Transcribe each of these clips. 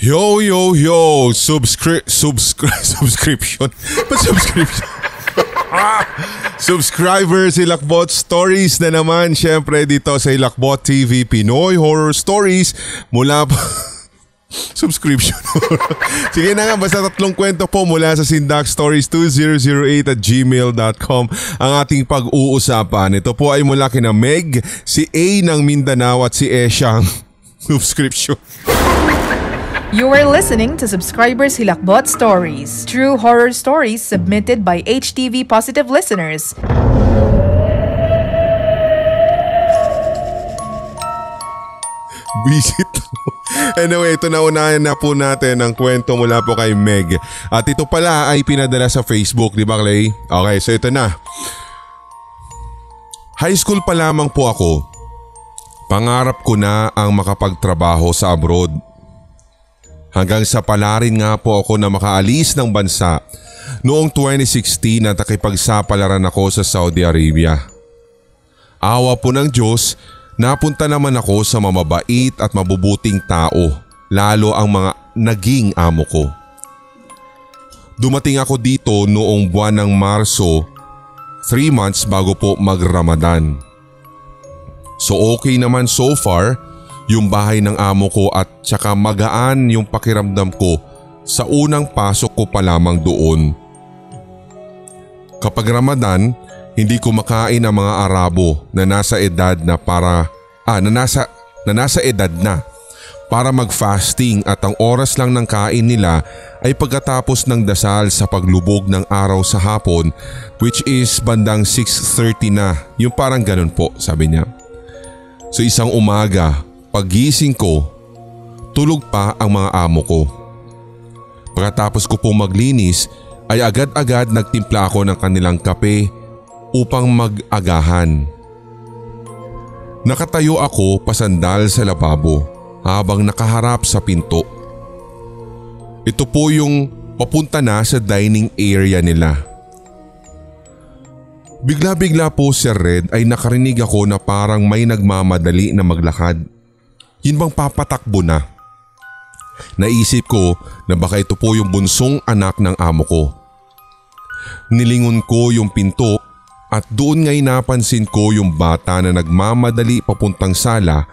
Yo, yo, yo! Subscription? Ba't subscription? Subscribers, Hilakbot Stories na naman. Siyempre dito sa Hilakbot TV, Pinoy Horror Stories. Mula pa... subscription. Sige na nga, basta 3 kwento po mula sa sindakstories2008@gmail.com ang ating pag-uusapan. Ito po ay mula kina Meg, si A ng Mindanao at si Esyang subscription. You are listening to Subscribers Hilakbot Stories, true horror stories submitted by HTV Positive listeners. Visit. Anyway, ito na unahin na po natin ang kwento mula po kay Meg. At ito pala ay pinadala sa Facebook, di ba Clay? Okay, so ito na. High school pa lamang po ako. Pangarap ko na ang makapagtrabaho sa abroad. Hanggang sa palarin nga po ako na makaalis ng bansa noong 2016 at nakipagsapalaran ako sa Saudi Arabia. Awa po ng Diyos, napunta naman ako sa mamabait at mabubuting tao, lalo ang mga naging amo ko. Dumating ako dito noong buwan ng Marso, 3 months bago po mag-Ramadan. So okay naman so far yung bahay ng amo ko at saka magaan yung pakiramdam ko sa unang pasok ko pa lamang doon. Kapag Ramadan, hindi kumakain ang mga Arabo na nasa edad na para mag-fasting at ang oras lang ng kain nila ay pagkatapos ng dasal sa paglubog ng araw sa hapon, which is bandang 6:30 na, yung parang ganun po, sabi niya. So isang umaga, paggising ko, tulog pa ang mga amo ko. Pagkatapos ko pong maglinis ay agad-agad nagtimpla ako ng kanilang kape upang mag-agahan. Nakatayo ako pasandal sa lababo habang nakaharap sa pinto. Ito po yung papunta na sa dining area nila. Bigla-bigla po, Sir Red, ay nakarinig ako na parang may nagmamadali na maglakad. Yun bang papatakbo na? Naisip ko na baka ito po yung bunsong anak ng amo ko. Nilingon ko yung pinto at doon nga'y napansin ko yung bata na nagmamadali papuntang sala,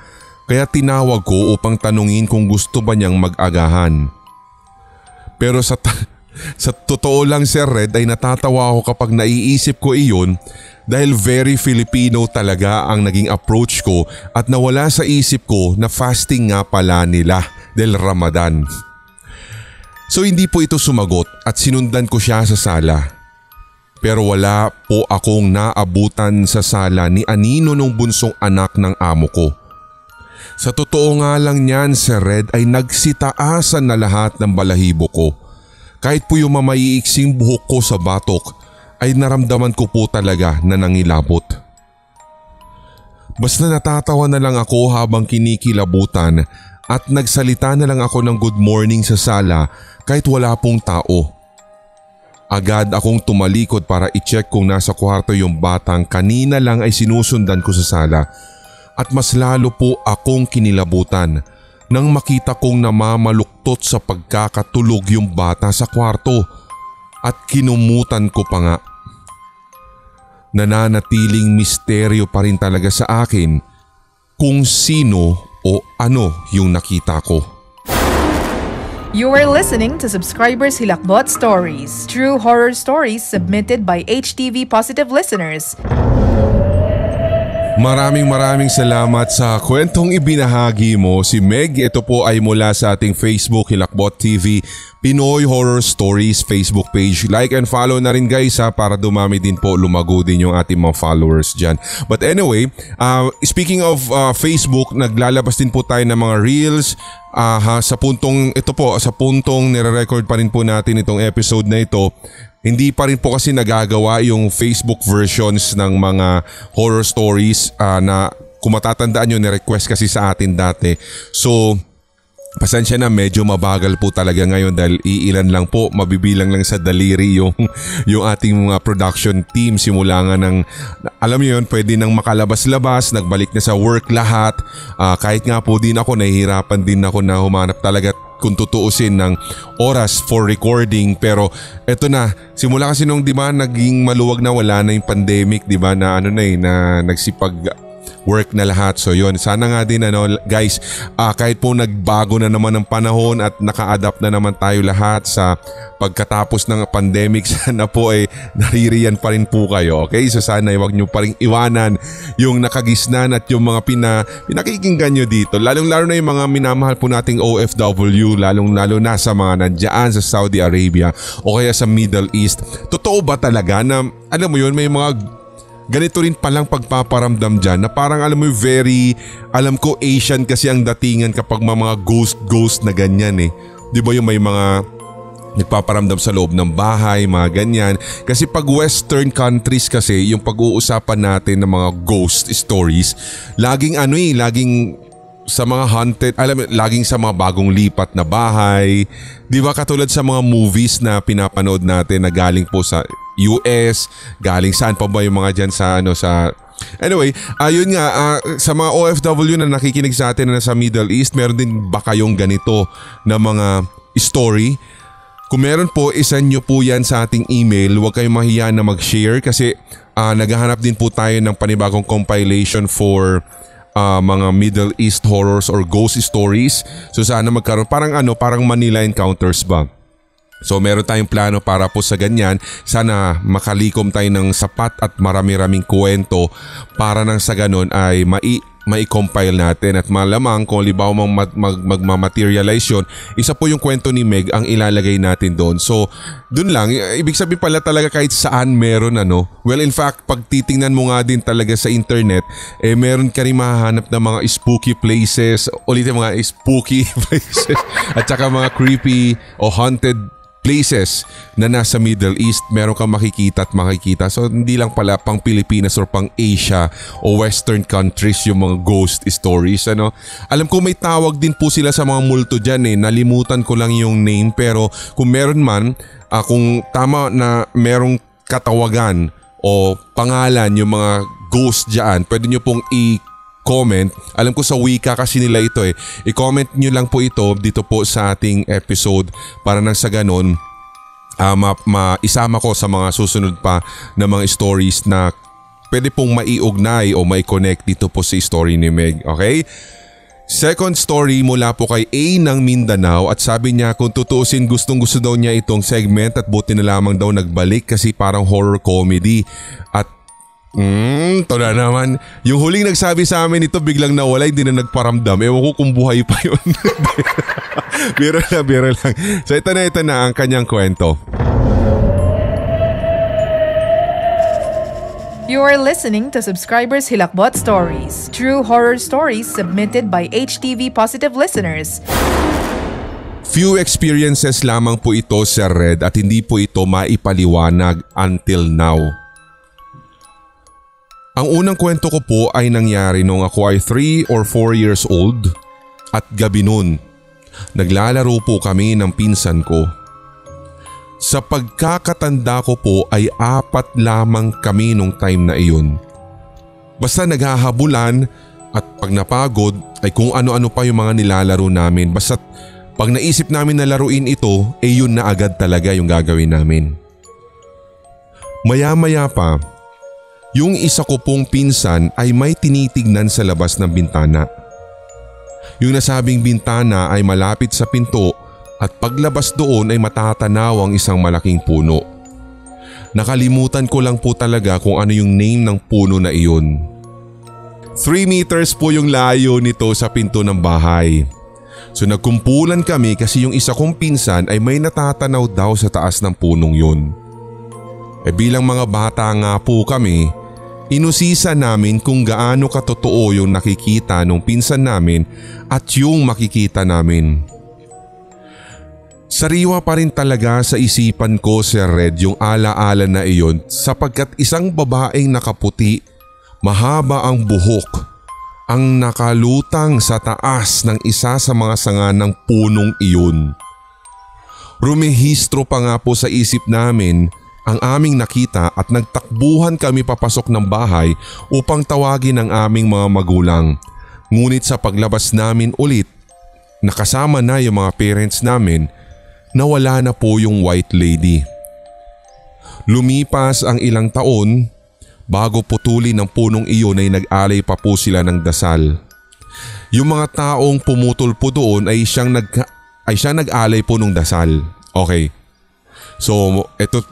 kaya tinawag ko upang tanungin kung gusto ba niyang mag-agahan. Pero sa totoo lang, Sir Red, ay natatawa ako kapag naiisip ko iyon dahil very Filipino talaga ang naging approach ko at nawala sa isip ko na fasting nga pala nila dahil Ramadan. So hindi po ito sumagot at sinundan ko siya sa sala. Pero wala po akong naabutan sa sala ni Anino nung bunsong anak ng amo ko. Sa totoo nga lang niyan, Sir Red, ay nagsitaasan na lahat ng balahibo ko. Kahit po yung mamaiiksing buhok ko sa batok ay naramdaman ko po talaga na nangilabot. Basta natatawa na lang ako habang kinikilabutan at nagsalita na lang ako ng good morning sa sala kahit wala pong tao. Agad akong tumalikod para i-check kung nasa kwarto yung batang kanina lang ay sinusundan ko sa sala at mas lalo po akong kinilabutan nang makita kong namamaluktot sa pagkakatulog yung bata sa kwarto at kinumutan ko pa nga. Nananatiling misteryo pa rin talaga sa akin kung sino o ano yung nakita ko. You are listening to Subscribers Hilakbot Stories, true horror stories submitted by HTV Positive listeners. Maraming salamat sa kwentong ibinahagi mo, si Meg. Ito po ay mula sa ating Facebook, Hilakbot TV, Pinoy Horror Stories Facebook page. Like and follow na rin guys para dumami din po, lumago din yung ating mga followers dyan. But anyway, speaking of Facebook, naglalabas din po tayo ng mga reels. Sa puntong ito po, sa puntong nire-record pa rin po natin itong episode na ito. Hindi pa rin po kasi nagagawa yung Facebook versions ng mga horror stories na kung matatandaan nyo, ni-request kasi sa atin dati. So, pasensya na, medyo mabagal po talaga ngayon dahil iilan lang po, mabibilang lang sa daliri yung ating mga production team. Simula nga ng, alam niyo yun, pwede nang makalabas-labas, nagbalik na sa work lahat. Kahit nga po din ako, nahihirapan din ako na humanap talaga kung tutuusin ng oras for recording. Pero eto na, simula kasi nung di ba naging maluwag na, wala na yung pandemic, di ba, na ano na na nagsipag work na lahat. So yun, sana nga din guys, kahit po nagbago na naman ang panahon at naka-adapt na naman tayo lahat sa pagkatapos ng pandemic, sana po naririyan pa rin po kayo. Okay? So sana huwag nyo pa rin iwanan yung nakagisnan at yung mga pinakikinggan nyo dito. Lalong-lalo na yung mga minamahal po nating OFW, lalong-lalo na sa mga nandiyan sa Saudi Arabia o kaya sa Middle East. Totoo ba talaga na, alam mo yun, may mga ganito rin palang pagpaparamdam dyan na parang alam mo alam ko Asian kasi ang datingan kapag mga ghost na ganyan Di ba yung may mga nagpaparamdam sa loob ng bahay, mga ganyan. Kasi pag western countries kasi yung pag-uusapan natin ng mga ghost stories, laging laging sa mga haunted, laging sa mga bagong lipat na bahay. Di ba katulad sa mga movies na pinapanood natin na galing po sa US, galing saan pa ba yung mga dyan sa Anyway, ayun nga, sa mga OFW na nakikinig sa atin na sa Middle East, meron din ba kayong ganito na mga story? Kung meron po, isan nyo po yan sa ating email. Huwag kayong mahiya na mag-share kasi naghahanap din po tayo ng panibagong compilation for mga Middle East horrors or ghost stories. So sana magkaroon, parang Manila Encounters ba? So meron tayong plano para po sa ganyan. Sana makalikom tayo ng sapat at marami-raming kwento para nang sa ganun ay mai-compile natin at malamang kung halimbawa magmamaterialize yun, isa po yung kwento ni Meg ang ilalagay natin doon. So dun lang, ibig sabihin pala talaga kahit saan meron Well, in fact, pag titingnan mo nga din talaga sa internet, meron ka rin mahahanap ng mga spooky places, mga spooky places at saka mga creepy o haunted places na nasa Middle East. Meron kang makikita. So hindi lang pala pang Pilipinas or pang Asia o Western countries yung mga ghost stories. Alam ko may tawag din po sila sa mga multo dyan Nalimutan ko lang yung name, pero kung meron man, kung tama na merong katawagan o pangalan yung mga ghost dyan, pwede nyo pong comment. Alam ko sa wika kasi nila ito I-comment nyo lang po ito dito po sa ating episode para nang sa ganon maisama ko sa mga susunod pa na mga stories na pwede pong maiugnay o mai-connect dito po sa story ni Meg. Okay? Second story mula po kay A ng Mindanao at sabi niya kung tutuusin gustong-gusto daw niya itong segment at buti na lamang daw nagbalik kasi parang horror comedy. At ito na naman. Yung huling nagsabi sa amin ito biglang nawala, hindi na nagparamdam. Ewan ko kung buhay pa yun. Biro lang. So ito na ang kanyang kwento. You are listening to Subscribers Hilakbot Stories, true horror stories submitted by HTV Positive listeners. Few experiences lamang po ito, Sir Red, at hindi po ito maipaliwanag until now. Ang unang kwento ko po ay nangyari nung ako ay 3 or 4 years old at gabi nun. Naglalaro po kami ng pinsan ko. Sa pagkakatanda ko po ay 4 lamang kami nung time na iyon. Basta naghahabulan at pag napagod ay kung ano-ano pa yung mga nilalaro namin. Basta pag naisip namin na laruin ito, yun na agad talaga yung gagawin namin. Maya-maya pa, yung isa ko pong pinsan ay may tinitignan sa labas ng bintana. Yung nasabing bintana ay malapit sa pinto at paglabas doon ay matatanaw ang isang malaking puno. Nakalimutan ko lang po talaga kung ano yung name ng puno na iyon. 3 meters po yung layo nito sa pinto ng bahay. So nagkumpulan kami kasi yung isa kong pinsan ay may natatanaw daw sa taas ng punong yun. Bilang mga bata nga po kami, inusisa namin kung gaano katotoo yung nakikita nung pinsan namin at yung makikita namin. Sariwa pa rin talaga sa isipan ko, Sir Red, yung alaala na iyon sapagkat isang babaeng nakaputi, mahaba ang buhok, ang nakalutang sa taas ng isa sa mga sanga ng punong iyon. Rumehistro pa nga po sa isip namin ang aming nakita at nagtakbuhan kami papasok ng bahay upang tawagin ang aming mga magulang. Ngunit sa paglabas namin ulit nakasama na yung mga parents namin, nawala na po yung white lady. Lumipas ang ilang taon bago putulin ng punong iyon ay nag-alay pa po sila ng dasal. Yung mga taong pumutol po doon ay siyang nag-alay po ng dasal. Okay. So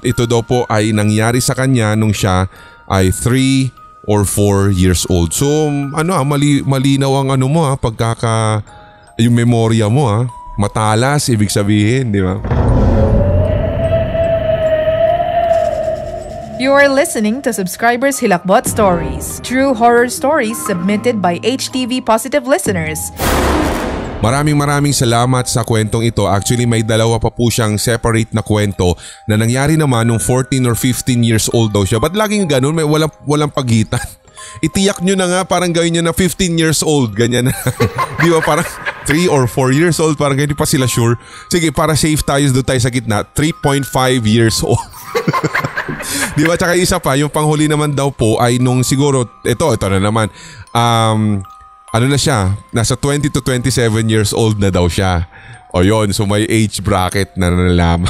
ito daw po ay nangyari sa kanya nung siya ay 3 or 4 years old. So malinaw ang mo yung memorya mo matalas ibig sabihin, di ba? You are listening to Subscribers Hilakbot Stories, true horror stories submitted by HTV Positive listeners. Maraming salamat sa kwentong ito. Actually may dalawa pa po siyang separate na kwento na nangyari naman nung 14 or 15 years old daw siya. Ba't laging ganun? May walang pagitan. Itiyak nyo na nga, parang gawin nyo na 15 years old. Ganyan na. Di ba parang 3 or 4 years old, parang ganyan pa sila sure. Sige, para safe tayo doon tayo sa gitna, 3.5 years old. Di ba? Tsaka isa pa, yung panghuli naman daw po ay nung siguro, ito na naman, na siya, nasa 20 to 27 years old na daw siya. O yun, so may age bracket na nalaman.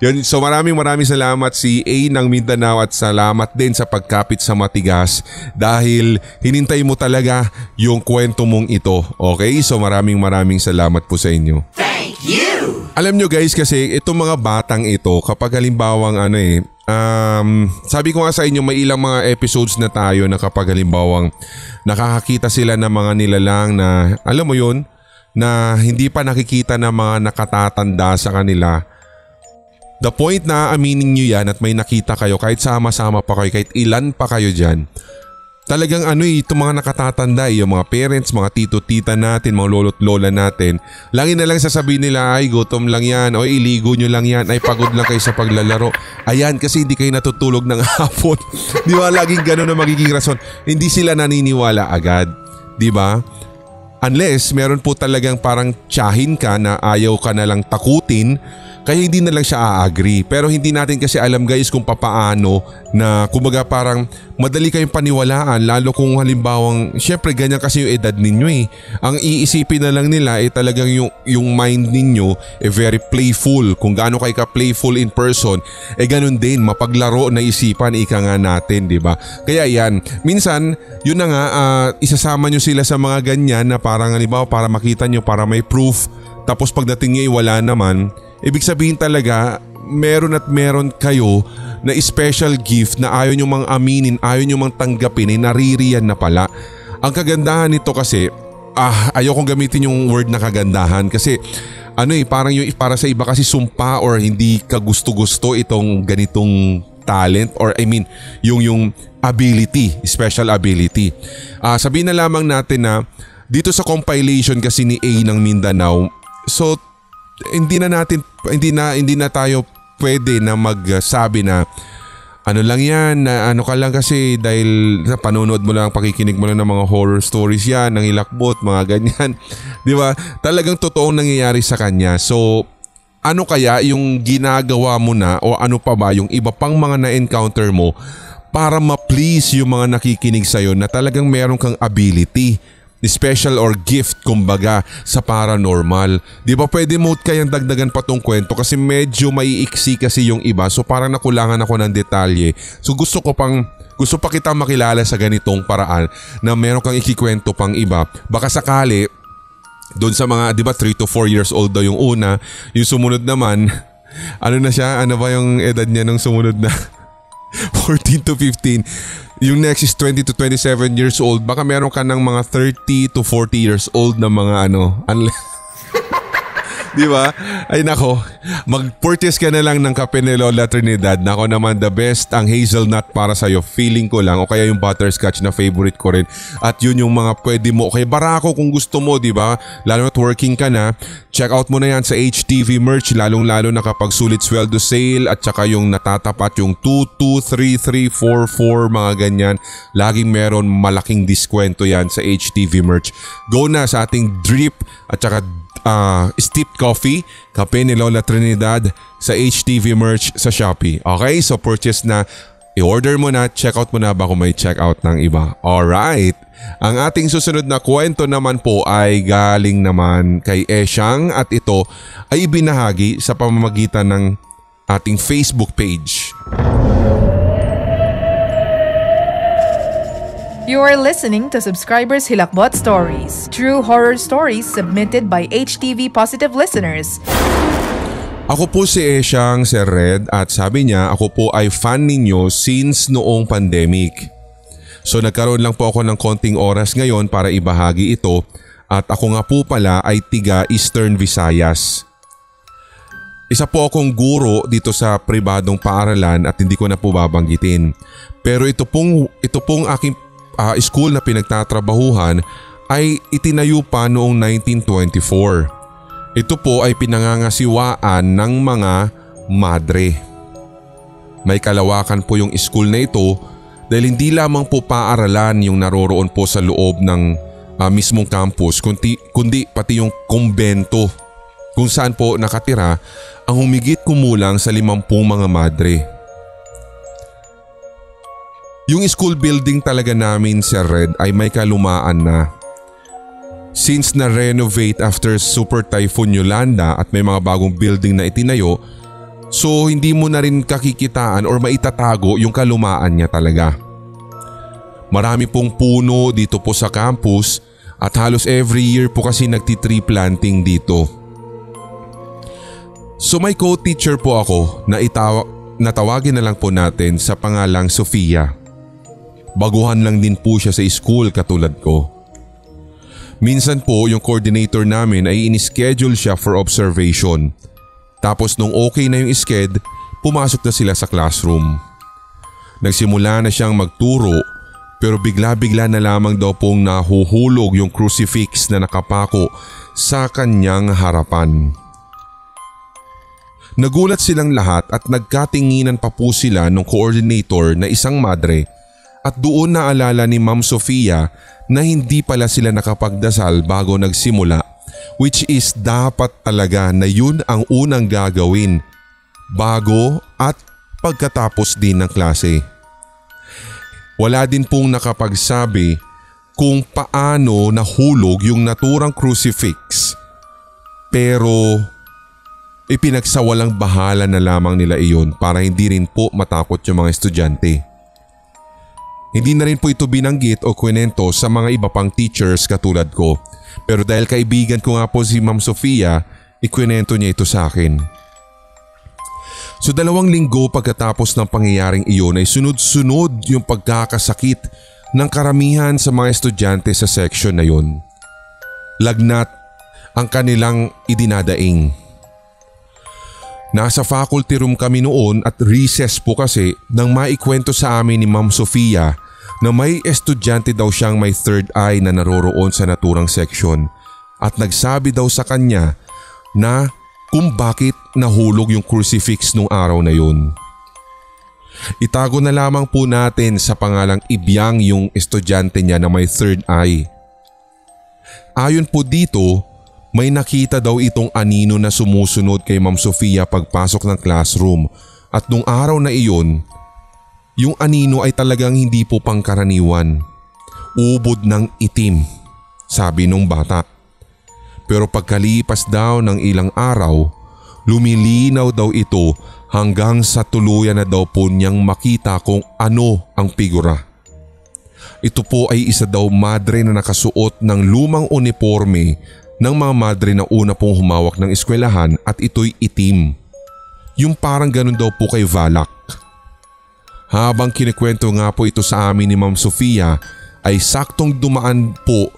Yun, so maraming salamat si A ng Mindanao at salamat din sa pagkapit sa matigas dahil hinintay mo talaga yung kwento mong ito. Okay, so maraming salamat po sa inyo. Thank you! Alam nyo guys kasi itong mga batang ito kapag halimbawang sabi ko nga sa inyo may ilang mga episodes na tayo na kapag halimbawang nakakakita sila ng mga nilalang na alam mo yun na hindi pa nakikita ng mga nakatatanda sa kanila. The point na aminin nyo yan at may nakita kayo kahit sama-sama pa kayo, kahit ilan pa kayo dyan. Talagang itong mga nakatatanda, yung mga parents, mga tito-tita natin, mga lolo't lola natin, lagi na lang sasabihin nila, ay gutom lang yan, o iligo nyo lang yan, ay pagod lang kayo sa paglalaro. Ayan, kasi hindi kayo natutulog ng hapon. Di ba? Laging gano'n na magiging rason. Hindi sila naniniwala agad. Di ba? Unless meron po talagang parang tiyahin ka na ayaw ka na lang takutin, kaya hindi na lang siya a-agree. Pero hindi natin kasi alam guys kung papaano na kumbaga parang madali kayong paniwalaan lalo kung halimbawang syempre ganyan kasi yung edad ninyo eh. Ang iisipin na lang nila ay talagang yung mind ninyo very playful. Kung gaano kayo ka-playful in person ganun din mapaglaro na isipan ika nga natin, di ba? Kaya yan, minsan yun na nga isasama nyo sila sa mga ganyan na parang halimbawa para makita nyo para may proof tapos pagdating nyo wala naman. Ibig sabihin talaga, meron kayo na special gift na ayaw nyo mang aminin, ayaw nyo mang tanggapin, naririyan na pala. Ang kagandahan nito kasi, ayaw kong gamitin yung word na kagandahan kasi parang yung para sa iba kasi sumpa or hindi ka gusto-gusto itong ganitong talent or yung ability, special ability. Sabihin na lamang natin na dito sa compilation kasi ni A ng Mindanao, so hindi na tayo pwede na magsabi na lang yan, na ka lang kasi dahil sa panonood mo lang, pakikinig mo lang ng mga horror stories yan, ng Hilakbot, mga ganyan. Di ba? Talagang totoong nangyayari sa kanya. So, ano kaya yung ginagawa mo na o ano pa ba yung iba pang mga na-encounter mo para ma-please yung mga nakikinig sa'yo na talagang meron kang ability, special or gift kumbaga sa paranormal. Di ba pwede mo kayang dagdagan pa tong kwento kasi medyo maiiksi kasi yung iba so parang nakulangan ako ng detalye. So gusto pa kita makilala sa ganitong paraan na meron kang ikikwento pang iba. Baka sakali doon sa mga di ba 3 to 4 years old daw yung una, yung sumunod naman na siya? Ano ba yung edad niya nung sumunod na 14 to 15? Yung next is 20 to 27 years old. Baka meron ka ng mga 30 to 40 years old na mga Di ba? Ay nako, mag-purchase ka na lang ng kape ni Lola Trinidad. Nako naman the best ang hazelnut para sa'yo. Feeling ko lang o kaya yung butterscotch na favorite ko rin. At yun yung mga pwede mo. Okay, barako kung gusto mo, di ba? Lalo na't working ka na. Check out mo na yan sa HTV merch. Lalong-lalo na kapag sulit sweldo sale at saka yung natatapat yung 2, 2, 3, 3, 4, 4 mga ganyan. Laging meron malaking diskwento yan sa HTV merch. Go na sa ating drip at saka steeped coffee, kape ni Lola Trinidad sa HTV merch sa Shopee. Okay, so purchase na I-order mo na, check out mo na ba kung may check out ng iba. Alright, ang ating susunod na kwento naman po ay galing naman kay Esyang at ito ay ibinahagi sa pamamagitan ng ating Facebook page. You are listening to Subscribers Hilakbot Stories, true horror stories submitted by HTV Positive listeners. Ako po si Esyang, Sir Red, at sabi niya ako po ay fan ninyo since noong pandemic. So nagkaroon lang po ako ng konting oras ngayon para ibahagi ito at ako nga po pala ay tiga Eastern Visayas. Isa po akong guro dito sa pribadong paaralan at hindi ko na po babanggitin. Pero ito pong aking school na pinagtatrabahuhan ay itinayo pa noong 1924. Ito po ay pinangangasiwaan ng mga madre. May kalawakan po yung school na ito dahil hindi lamang po paaralan yung naroroon po sa loob ng mismong campus kundi pati yung kumbento kung saan po nakatira ang humigit kumulang sa 50 mga madre. Yung school building talaga namin, Sir Red, ay may kalumaan na. Since na-renovate after Super Typhoon Yolanda at may mga bagong building na itinayo, so hindi mo na rin kakikitaan or maitatago yung kalumaan niya talaga. Marami pong puno dito po sa campus at halos every year po kasi nagti-tree planting dito. So may co-teacher po ako na natawagin na lang po natin sa pangalang Sofia. Baguhan lang din po siya sa school katulad ko. Minsan po yung coordinator namin ay in-schedule siya for observation. Tapos nung okay na yung sked, pumasok na sila sa classroom. Nagsimula na siyang magturo pero bigla-bigla na lamang daw pong nahuhulog yung crucifix na nakapako sa kanyang harapan. Nagulat silang lahat at nagkatinginan pa po sila ng coordinator na isang madre. At doon naalala ni Ma'am Sofia na hindi pala sila nakapagdasal bago nagsimula, which is dapat talaga na yun ang unang gagawin bago at pagkatapos din ng klase. Wala din pong nakapagsabi kung paano nahulog yung naturang crucifix, pero ipinagsawalang bahala na lamang nila iyon para hindi rin po matakot yung mga estudyante. Hindi na rin po ito binanggit o kwento sa mga iba pang teachers katulad ko. Pero dahil kaibigan ko nga po si Ma'am Sofia, ikwento niya ito sa akin. So 2 linggo pagkatapos ng pangyayaring iyon ay sunod-sunod yung pagkakasakit ng karamihan sa mga estudyante sa section na yun. Lagnat ang kanilang idinadaing. Nasa faculty room kami noon at recess po kasi nang maikwento sa amin ni Ma'am Sofia na may estudyante daw siyang may third eye na naroroon sa naturang section at nagsabi daw sa kanya na kung bakit nahulog yung crucifix nung araw na yun. Itago na lamang po natin sa pangalang Ibyang yung estudyante niya na may third eye. Ayon po dito, may nakita daw itong anino na sumusunod kay Ma'am Sofia pagpasok ng classroom at nung araw na iyon, yung anino ay talagang hindi po pangkaraniwan. Ubod ng itim, sabi nung bata. Pero pagkalipas daw ng ilang araw, lumilinaw daw ito hanggang sa tuluyan na daw po niyang makita kung ano ang figura. Ito po ay isa daw madre na nakasuot ng lumang uniforme ng mga madre na una pong humawak ng eskwelahan at ito'y itim. Yung parang ganun daw po kay Valak. Habang kinikwento nga po ito sa amin ni Ma'am Sofia ay saktong dumaan po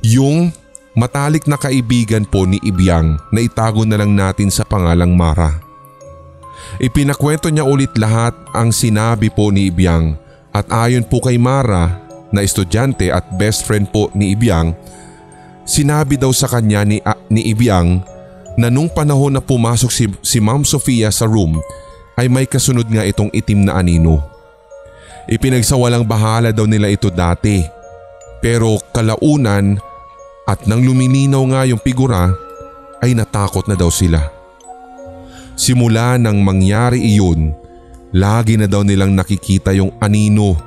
yung matalik na kaibigan po ni Ibyang na itago na lang natin sa pangalang Mara. Ipinakwento niya ulit lahat ang sinabi po ni Ibyang at ayon po kay Mara na estudyante at best friend po ni Ibyang, sinabi daw sa kanya ni Ibyang na nung panahon na pumasok si Ma'am Sofia sa room ay may kasunod nga itong itim na anino. Ipinagsawalang bahala daw nila ito dati pero kalaunan at nang lumilinaw nga yung figura ay natakot na daw sila. Simula nang mangyari iyon lagi na daw nilang nakikita yung anino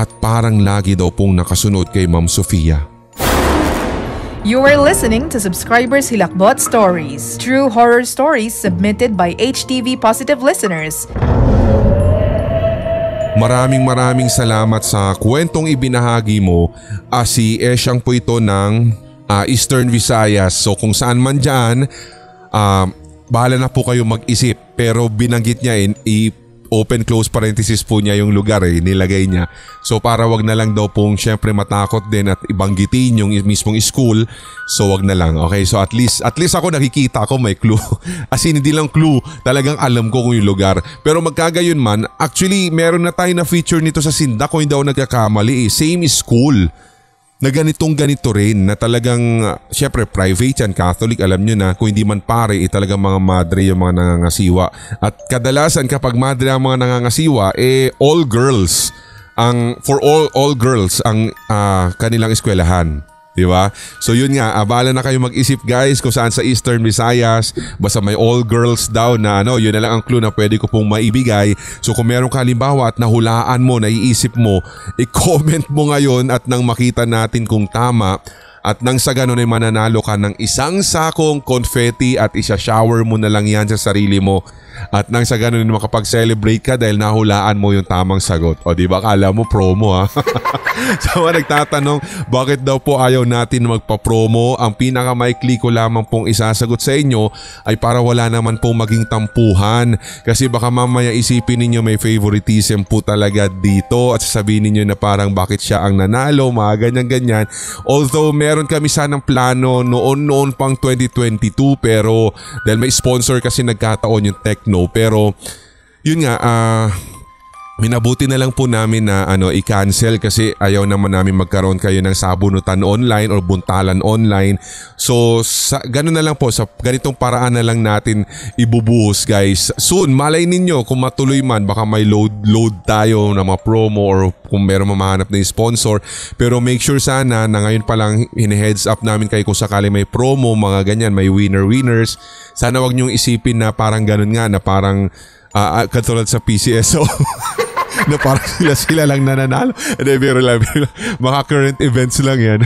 at parang lagi daw pong nakasunod kay Ma'am Sofia. You are listening to Subscribers Hilakbot Stories, true horror stories submitted by HTV Positive listeners. Maraming salamat sa kwentong ibinahagi mo. Si Esyang po ito ng Eastern Visayas. So kung saan man dyan, bahala na po kayo mag-isip. Pero binanggit niya open close parenthesis po niya yung lugar nilagay niya. So para wag na lang daw pong syempre matakot din at ibanggitin yung mismong school. So wag na lang. Okay, so at least ako nakikita ko may clue. As in hindi lang clue, talagang alam ko kung yung lugar. Pero magkagayon man, actually meron na tayo na feature nito sa Sindak kung hindi ako nagkakamali. Same school na ganito rin na talagang syempre private yan, Catholic, alam nyo na kung hindi man pare talagang mga madre yung mga nangangasiwa. At kadalasan kapag madre ang mga nangangasiwa all girls all girls ang kanilang eskwelahan. Diba? So yun nga, abala na kayo mag-isip guys kung saan sa Eastern Visayas, basta may all girls daw na yun na lang ang clue na pwede ko pong maibigay. So kung meron ka halimbawa at nahulaan mo, naiisip mo, i-comment mo ngayon at nang makita natin kung tama. At nang sa ganun ay mananalo ka ng isang sakong confetti at isa-shower mo na lang yan sa sarili mo. At nang sa ganun makapag-celebrate ka dahil nahulaan mo yung tamang sagot. O diba kala mo promo ha? So nagtatanong bakit daw po ayaw natin magpa-promo. Ang pinakamaikli ko lamang pong isasagot sa inyo ay para wala naman pong maging tampuhan. Kasi baka mamaya isipin ninyo may favoritism po talaga dito at sasabihin ninyo na parang bakit siya ang nanalo, mga ganyan-ganyan. Although meron kami sanang plano noon pang 2022 pero dahil may sponsor kasi nagkataon yung Techno. Pero yun nga, minabuti na lang po namin na i-cancel kasi ayaw naman namin magkaroon kayo ng sabunutan online or buntalan online. So ganun na lang po, sa ganitong paraan na lang natin ibubuhos guys. Soon, malay ninyo kung matuloy man, baka may load tayo na mga promo or kung meron mamahanap na sponsor. Pero make sure sana na ngayon pa lang hine-heads up namin kayo kung sakali may promo, mga ganyan, may winners. Sana wag niyong isipin na parang ganun nga, na parang katulad sa PCSO. Na parang sila lang nananalo. Pero mga current events lang yan.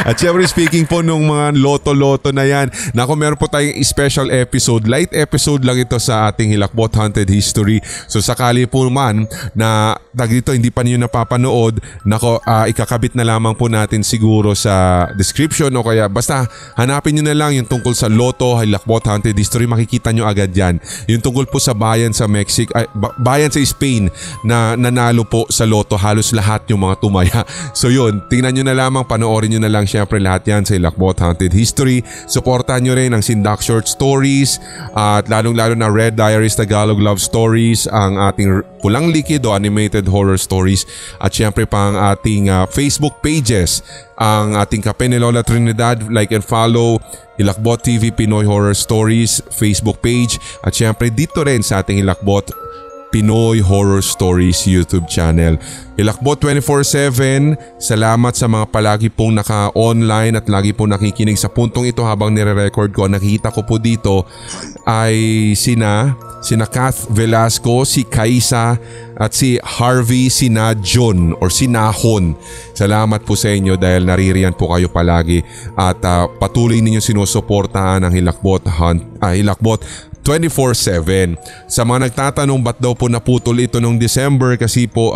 At syempre speaking po nung mga loto-loto na yan, naku, meron po tayong special episode, light episode lang ito sa ating Hilakbot Haunted History. So sakali po man na dito hindi pa niyo napapanood, nako, ikakabit na lamang po natin siguro sa description o kaya basta hanapin niyo na lang yung tungkol sa loto, Hilakbot Haunted History, makikita niyo agad yan. Yung tungkol po sa bayan sa Mexico, bayan sa Spain na nanalo po sa loto, halos lahat yung mga tumaya. So yun, tingnan nyo na lamang, panoorin nyo na lang syempre lahat yan sa Hilakbot Haunted History. Supportan nyo rin ang Sindak Short Stories at lalong-lalo na Red Diaries Tagalog Love Stories, ang ating Pulang Likid o Animated Horror Stories at syempre pa ang ating Facebook pages, ang ating Kape ni Lola Trinidad, like and follow Hilakbot TV Pinoy Horror Stories Facebook page at syempre dito rin sa ating Hilakbot Pinoy Horror Stories YouTube channel. Hilakbot 24/7, salamat sa mga palagi pong naka-online at lagi pong nakikinig sa puntong ito habang nire-record ko. Nakita ko po dito ay sina Kath Velasco, si Kaisa at si Harvey Sinajon or Sinahon. Salamat po sa inyo dahil naririyan po kayo palagi at patuloy ninyo sinusuportahan ang Hilakbot 24/7. Sa mga nagtatanong ba't daw po naputol ito nung December, kasi po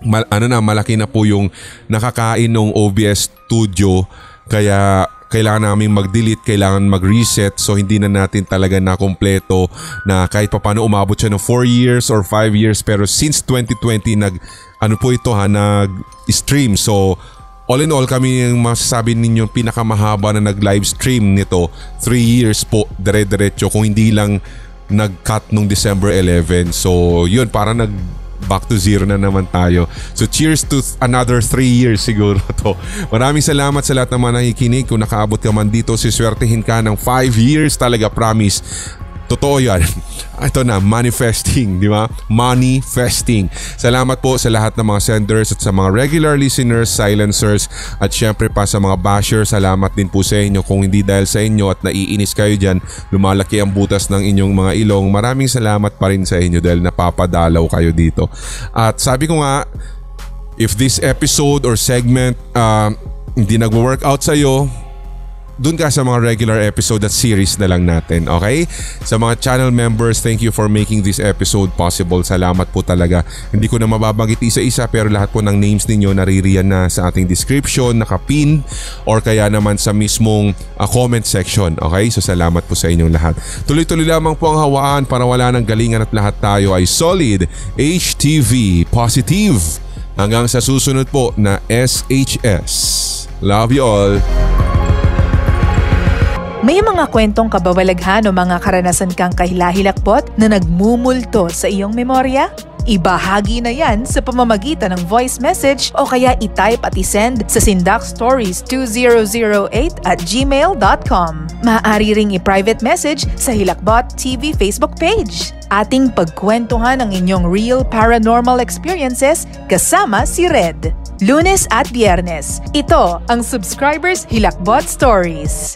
malaki na po yung nakakain ng OBS studio kaya kailangan namin mag-delete, kailangan mag-reset, so hindi na natin talaga nakompleto na kahit paano umabot siya ng 4 years or 5 years, pero since 2020 nag-stream. So all in all, kami yung masasabi ninyo pinakamahaba na nag-live stream nito, 3 years po, dire-diretso, kung hindi lang nag-cut nung December 11. So yun, parang back to zero na naman tayo. So cheers to another 3 years siguro to. Maraming salamat sa lahat ng mga nakikinig. Kung nakaabot ka man dito, siswertehin ka ng 5 years talaga, promise. Totoo yan. Ito na, manifesting, di ba? Manifesting. Salamat po sa lahat ng mga senders at sa mga regular listeners, silencers, at syempre pa sa mga bashers. Salamat din po sa inyo. Kung hindi dahil sa inyo at naiinis kayo dyan, lumalaki ang butas ng inyong mga ilong. Maraming salamat pa rin sa inyo dahil napapadalaw kayo dito. At sabi ko nga, if this episode or segment hindi nag-workout sa'yo, dun ka sa mga regular episode at series na lang natin, okay? Sa mga channel members, thank you for making this episode possible. Salamat po talaga. Hindi ko na mababanggit isa-isa pero lahat po ng names ninyo naririyan na sa ating description, nakapin or kaya naman sa mismong comment section, okay? So salamat po sa inyong lahat. Tuloy-tuloy lamang po ang hawaan para wala ng galingan at lahat tayo ay solid, HTV, positive. Hanggang sa susunod po na SHS. Love you all. May mga kwentong kababalaghan o mga karanasan kang kahilahilakbot na nagmumulto sa iyong memorya? Ibahagi na yan sa pamamagitan ng voice message o kaya i-type at i-send sa sindakstories2008@gmail.com. Maaari ring i-private message sa Hilakbot TV Facebook page. Ating pagkwentuhan ang inyong real paranormal experiences kasama si Red. Lunes at Biyernes, ito ang Subscribers Hilakbot Stories.